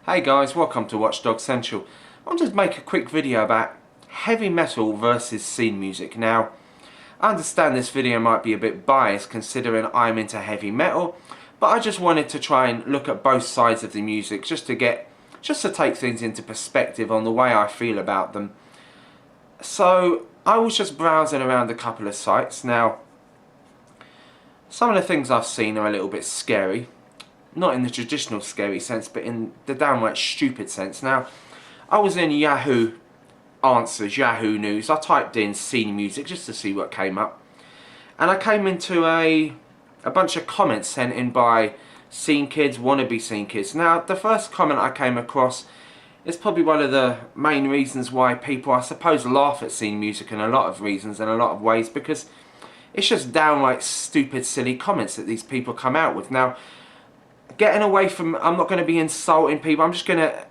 Hey guys, welcome to Watchdog Central. I wanted to make a quick video about heavy metal versus scene music. Now, I understand this video might be a bit biased considering I'm into heavy metal, but I just wanted to try and look at both sides of the music just to take things into perspective on the way I feel about them. So, I was just browsing around a couple of sites. Now, some of the things I've seen are a little bit scary. Not in the traditional scary sense, but in the downright stupid sense. Now, I was in Yahoo Answers, Yahoo News. I typed in scene music just to see what came up. And I came into a bunch of comments sent in by scene kids, wannabe scene kids. Now, the first comment I came across is probably one of the main reasons why people, I suppose, laugh at scene music in a lot of reasons, in a lot of ways, because it's just downright stupid, silly comments that these people come out with. Now, getting away from, I'm not going to be insulting people, I'm just going to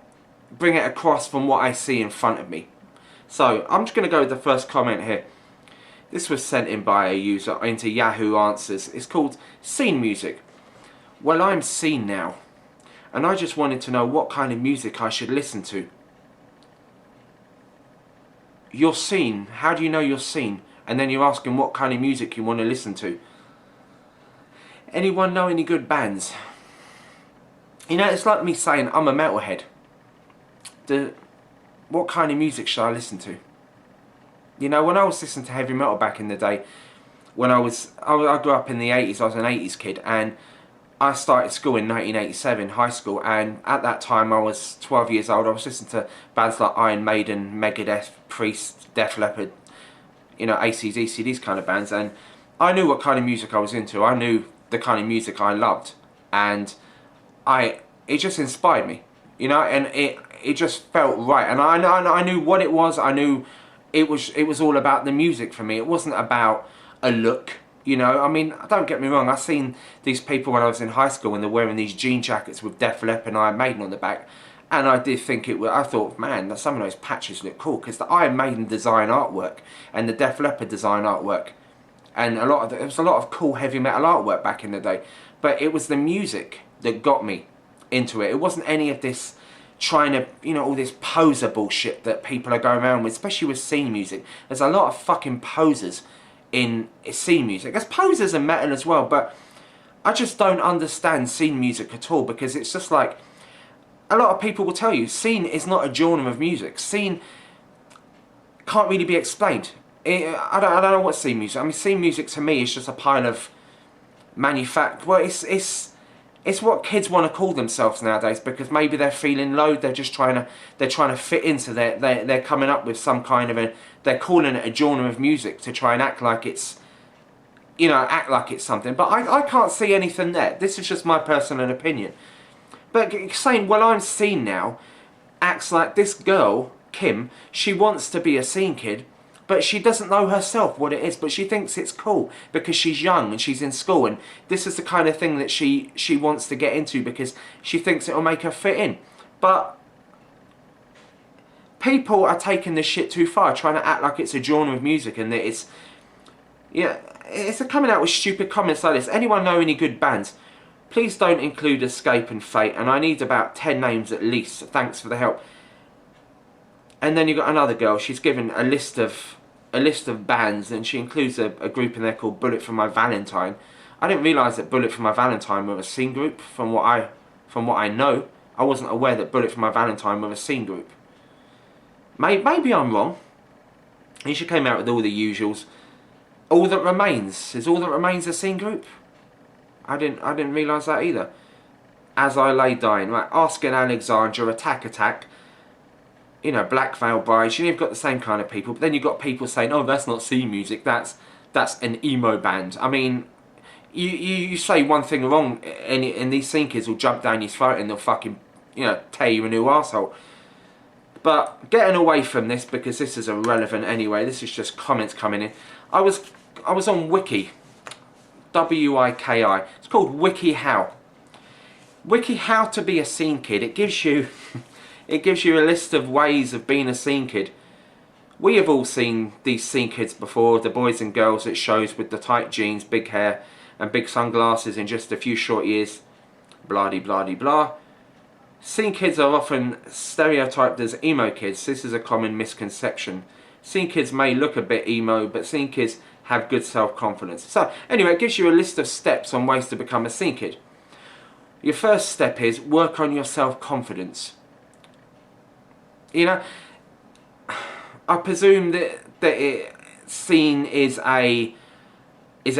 bring it across from what I see in front of me. So, I'm just going to go with the first comment here. This was sent in by a user into Yahoo Answers. It's called Scene Music. Well, I'm seen now, and I just wanted to know what kind of music I should listen to. You're seen. How do you know you're seen? And then you're asking what kind of music you want to listen to. Anyone know any good bands? You know, it's like me saying I'm a metalhead. What kind of music should I listen to? You know, when I was listening to heavy metal back in the day, when I grew up in the 80s, I was an 80s kid, and I started school in 1987, high school, and at that time I was 12 years old. I was listening to bands like Iron Maiden, Megadeth, Priest, Def Leppard, you know, AC/DC, these kind of bands, and I knew what kind of music I was into. I knew the kind of music I loved, and it just inspired me, you know, and it just felt right, and I knew what it was. I knew it was all about the music for me. It wasn't about a look, you know. I mean, don't get me wrong. I've seen these people when I was in high school and they're wearing these jean jackets with Def Leppard and Iron Maiden on the back, and I did think it was. I thought, man, that some of those patches look cool because the Iron Maiden design artwork and the Def Leppard design artwork, and there was a lot of cool heavy metal artwork back in the day, but it was the music that got me into it. It wasn't any of this trying to, you know, all this poser bullshit that people are going around with, especially with scene music. There's a lot of fucking posers in scene music. There's posers in metal as well, but I just don't understand scene music at all, because it's just like, a lot of people will tell you, scene is not a genre of music. Scene can't really be explained. I don't know what scene music. I mean, scene music to me is just a pile of well, it's what kids want to call themselves nowadays, because maybe they're feeling low. They're just trying to fit into they're coming up with some kind of they're calling it a genre of music to try and act like it's, you know, act like it's something. But I can't see anything there. This is just my personal opinion. But saying, well, I'm seen now, acts like this girl, Kim, she wants to be a scene kid, but she doesn't know herself what it is, but she thinks it's cool because she's young and she's in school, and this is the kind of thing that she wants to get into because she thinks it'll make her fit in. But people are taking this shit too far, trying to act like it's a genre of music, and that it's, yeah, it's coming out with stupid comments like this. Anyone know any good bands? Please don't include Escape and Fate, and I need about 10 names at least. Thanks for the help. And then you've got another girl. She's given a list of bands, and she includes a group in there called Bullet for My Valentine. I didn't realise that Bullet for My Valentine were a scene group. From what I know, I wasn't aware that Bullet for My Valentine were a scene group. Maybe I'm wrong. And she came out with all the usuals. All That Remains. Is All That Remains a scene group? I didn't realise that either. As I Lay Dying, right? Asking Alexandra, Attack. You know, Black Veil Brides. You've got the same kind of people, but then you've got people saying, "Oh, that's not scene music. That's an emo band." I mean, you say one thing wrong, and these scene kids will jump down your throat and they'll fucking, you know, tear you a new arsehole. But getting away from this, because this is irrelevant anyway. This is just comments coming in. I was on Wiki. WIKI. It's called WikiHow. WikiHow to be a scene kid. It gives you a list of ways of being a scene kid. We have all seen these scene kids before, the boys and girls at shows with the tight jeans, big hair, and big sunglasses in just a few short years. Blah de blah de blah. Scene kids are often stereotyped as emo kids. This is a common misconception. Scene kids may look a bit emo, but scene kids have good self-confidence. So, anyway, it gives you a list of steps on ways to become a scene kid. Your first step is work on your self-confidence. You know, I presume that scene is it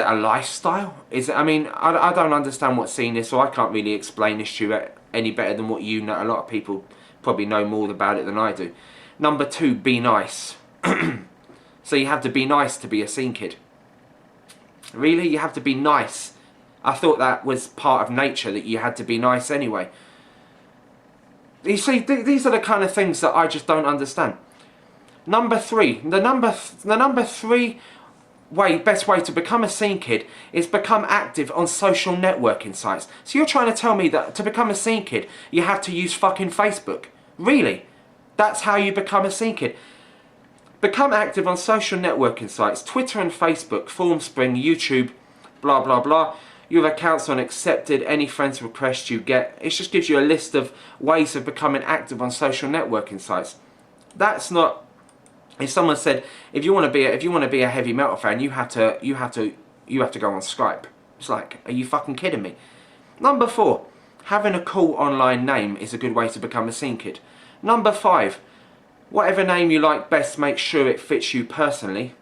a lifestyle? I mean, I don't understand what scene is, so I can't really explain this to you any better than what you know. A lot of people probably know more about it than I do. Number 2, be nice. So you have to be nice to be a scene kid. Really? You have to be nice? I thought that was part of nature, that you had to be nice anyway. You see, these are the kind of things that I just don't understand. Number 3. The number 3 best way to become a scene kid is become active on social networking sites. So you're trying to tell me that to become a scene kid, you have to use fucking Facebook? Really? That's how you become a scene kid? Become active on social networking sites, Twitter and Facebook, Formspring, YouTube, blah blah blah. Your accounts are accepted, any friends requests you get. It just gives you a list of ways of becoming active on social networking sites. That's not... If someone said, if you want to be a heavy metal fan, you have to go on Skype. It's like, are you fucking kidding me? Number 4, having a cool online name is a good way to become a scene kid. Number 5, whatever name you like best, make sure it fits you personally.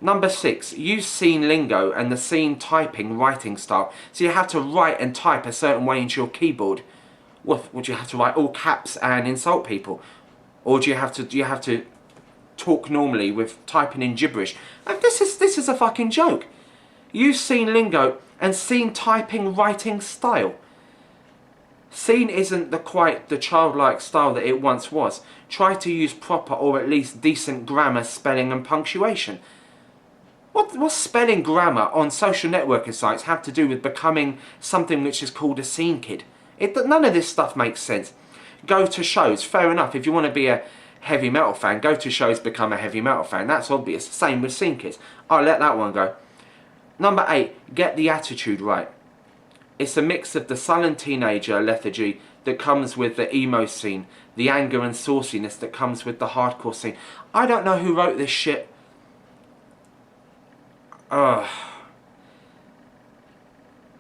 Number 6, use scene lingo and the scene typing writing style. So you have to write and type a certain way into your keyboard. Would you have to write all caps and insult people, or do you have to talk normally with typing in gibberish? And this is a fucking joke. Use scene lingo and scene typing writing style. Scene isn't quite the childlike style that it once was. Try to use proper or at least decent grammar, spelling and punctuation. What's spelling grammar on social networking sites have to do with becoming something which is called a scene kid? None of this stuff makes sense. Go to shows, fair enough. If you want to be a heavy metal fan, go to shows, become a heavy metal fan. That's obvious. Same with scene kids. I'll let that one go. Number 8, get the attitude right. It's a mix of the sullen teenager lethargy that comes with the emo scene, the anger and sauciness that comes with the hardcore scene. I don't know who wrote this shit.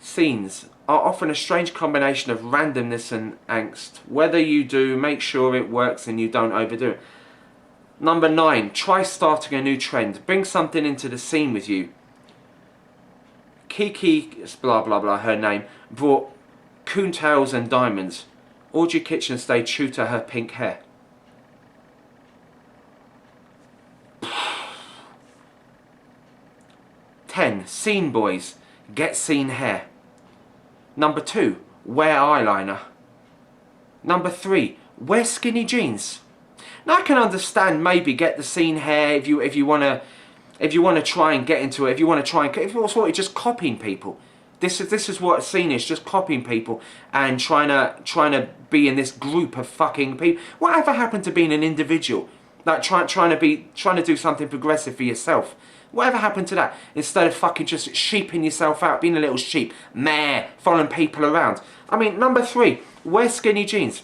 Scenes are often a strange combination of randomness and angst. Whether you do, make sure it works and you don't overdo it. Number 9, try starting a new trend. Bring something into the scene with you. Kiki, blah blah blah, her name, brought coontails and diamonds. Audrey Kitchen stayed true to her pink hair. Scene boys, get scene hair. Number 2, wear eyeliner. Number 3, wear skinny jeans. Now I can understand maybe get the scene hair if you want to try and get into it. If you want to just copying people. This is what a scene is, just copying people and trying to be in this group of fucking people. Whatever happened to being an individual? Like trying to do something progressive for yourself. Whatever happened to that? Instead of fucking just sheeping yourself out, being a little sheep, following people around. I mean, number 3, wear skinny jeans.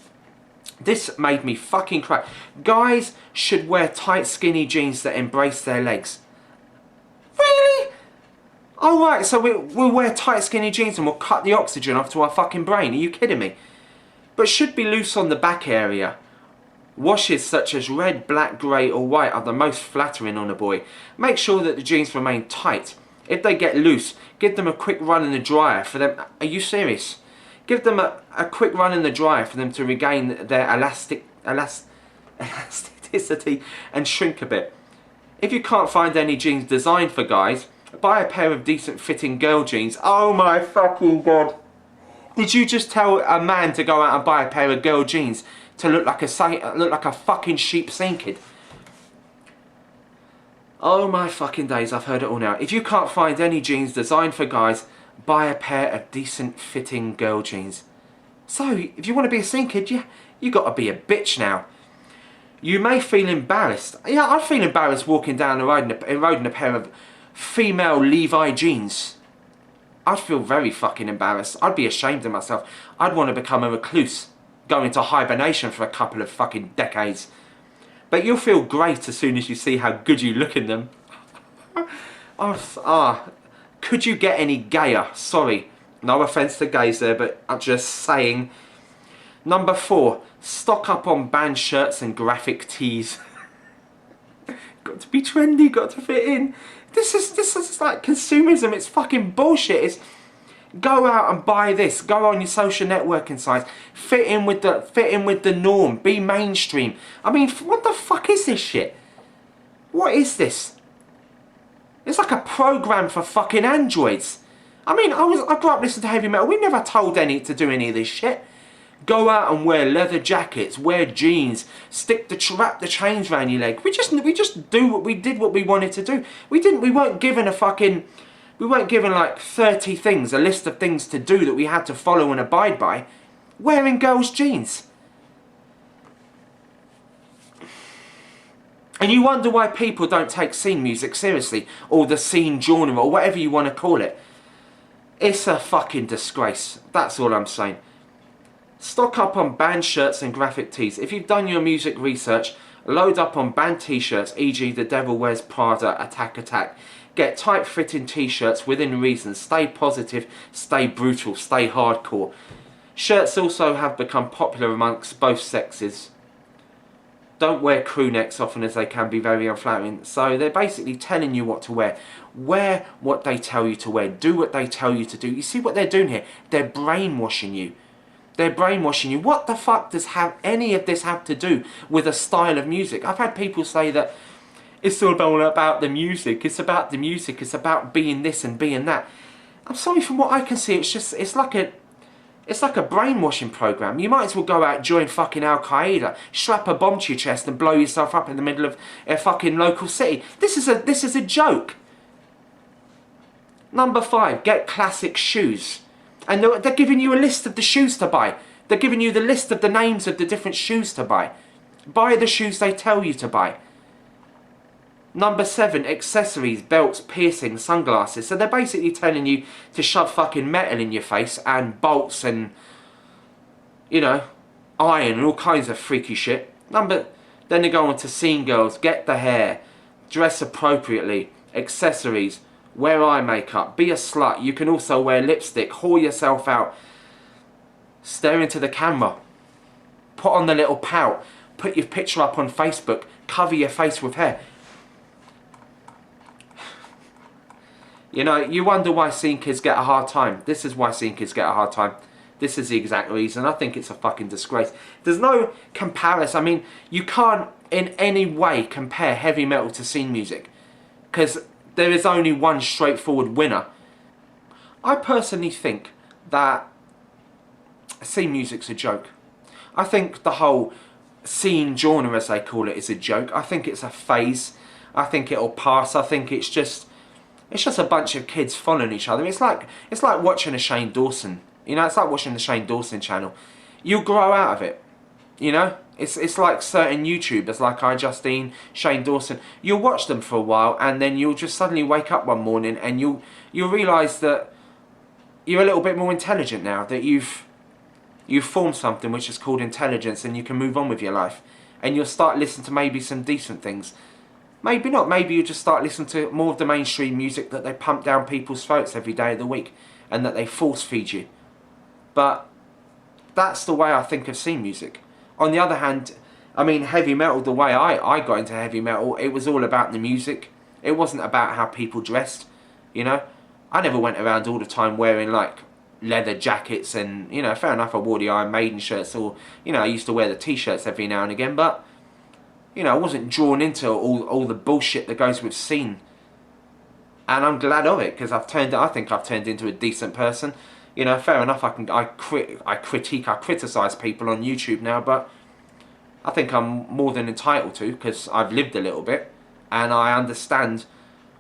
This made me fucking cry. Guys should wear tight skinny jeans that embrace their legs. Really? Alright, so we'll wear tight skinny jeans and we'll cut the oxygen off to our fucking brain. Are you kidding me? But should be loose on the back area. Washes such as red, black, grey or white are the most flattering on a boy. Make sure that the jeans remain tight. If they get loose, give them a quick run in the dryer for them. Are you serious? Give them a quick run in the dryer for them to regain their elasticity and shrink a bit. If you can't find any jeans designed for guys, buy a pair of decent fitting girl jeans. Oh my fucking god. Did you just tell a man to go out and buy a pair of girl jeans to look like a fucking sheep scene kid? Oh my fucking days, I've heard it all now. If you can't find any jeans designed for guys, buy a pair of decent fitting girl jeans. So, if you want to be a scene kid, you got to be a bitch now. You may feel embarrassed. Yeah, I'd feel embarrassed walking down the road in a pair of female Levi jeans. I'd feel very fucking embarrassed. I'd be ashamed of myself. I'd want to become a recluse. go into hibernation for a couple of fucking decades. But you'll feel great as soon as you see how good you look in them. Could you get any gayer? Sorry, no offence to gays there, but I'm just saying. Number 4, stock up on band shirts and graphic tees. Got to be trendy, got to fit in. This is like consumerism. It's fucking bullshit. It's go out and buy this. Go on your social networking sites. Fit in with the norm. Be mainstream. I mean, what the fuck is this shit? What is this? It's like a program for fucking androids. I mean, I grew up listening to heavy metal. We never told any to do any of this shit. Go out and wear leather jackets, wear jeans, wrap the chains around your leg. We just do what we wanted to do. We weren't given like 30 things, a list of things to do that we had to follow and abide by. Wearing girls' jeans. And you wonder why people don't take scene music seriously, or the scene genre, or whatever you want to call it. It's a fucking disgrace. That's all I'm saying. Stock up on band shirts and graphic tees. If you've done your music research, load up on band t-shirts, e.g. The Devil Wears Prada, Attack Attack. Get tight-fitting t-shirts within reason. Stay positive, stay brutal, stay hardcore. Shirts also have become popular amongst both sexes. Don't wear crew necks often, as they can be very unflattering. So they're basically telling you what to wear. Wear what they tell you to wear. Do what they tell you to do. You see what they're doing here? They're brainwashing you. They're brainwashing you. What the fuck does any of this have to do with a style of music? I've had people say that it's all about the music. It's about the music. It's about being this and being that. I'm sorry, from what I can see, it's like a brainwashing program. You might as well go out, join fucking Al Qaeda, strap a bomb to your chest, and blow yourself up in the middle of a fucking local city. This is a joke. Number 5, get classic shoes. And they're giving you a list of the shoes to buy. They're giving you the list of the names of the different shoes to buy. Buy the shoes they tell you to buy. Number 7, accessories, belts, piercings, sunglasses. So they're basically telling you to shove fucking metal in your face and bolts and, you know, iron and all kinds of freaky shit. Then they go on to scene girls, get the hair, dress appropriately, accessories, wear eye makeup, be a slut. You can also wear lipstick, whore yourself out, stare into the camera, put on the little pout, put your picture up on Facebook, cover your face with hair. You know, you wonder why scene kids get a hard time. This is why scene kids get a hard time. This is the exact reason. I think it's a fucking disgrace. There's no comparison. I mean, you can't in any way compare heavy metal to scene music, because there is only one straightforward winner. I personally think that scene music's a joke. I think the whole scene genre, as they call it, is a joke. I think it's a phase. I think it'll pass. I think it's just a bunch of kids following each other. It's like watching a Shane Dawson. You know, it's like watching the Shane Dawson channel. You'll grow out of it. You know? It's like certain YouTubers like iJustine, Shane Dawson. You'll watch them for a while and then you'll just suddenly wake up one morning and you'll realise that you're a little bit more intelligent now. That you've formed something which is called intelligence, and you can move on with your life. And you'll start listening to maybe some decent things. Maybe not. Maybe you just start listening to more of the mainstream music that they pump down people's throats every day of the week and that they force feed you. But that's the way I think of scene music. On the other hand, I mean, heavy metal, the way I got into heavy metal, it was all about the music. It wasn't about how people dressed, you know. I never went around all the time wearing, like, leather jackets and, you know, fair enough, I wore the Iron Maiden shirts, or, you know, I used to wear the t-shirts every now and again, but, you know, I wasn't drawn into all the bullshit that goes with scene. And I'm glad of it, because I think I've turned into a decent person. You know, fair enough, I criticise people on YouTube now, but I think I'm more than entitled to, because I've lived a little bit, and I understand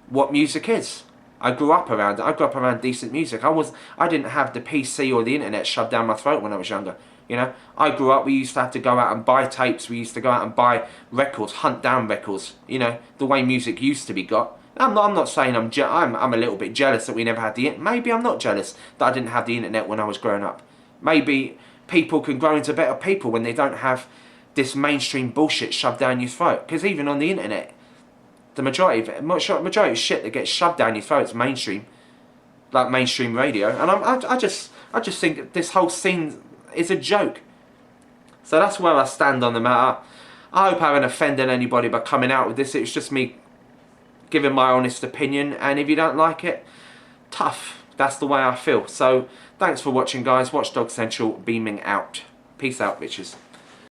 what music is. I grew up around decent music. I didn't have the PC or the internet shoved down my throat when I was younger. You know, I grew up, we used to have to go out and buy tapes, we used to go out and buy records, hunt down records, you know, the way music used to be got. I'm not saying I'm a little bit jealous that we never had the internet. Maybe I'm not jealous that I didn't have the internet when I was growing up. Maybe people can grow into better people when they don't have this mainstream bullshit shoved down your throat. Because even on the internet, the majority of shit that gets shoved down your throat is mainstream, like mainstream radio. And I just think this whole scene is a joke. So that's where I stand on the matter. I hope I haven't offended anybody by coming out with this. It's just me giving my honest opinion, and if you don't like it, tough. That's the way I feel. So thanks for watching, guys. Watchdog Central beaming out. Peace out, bitches.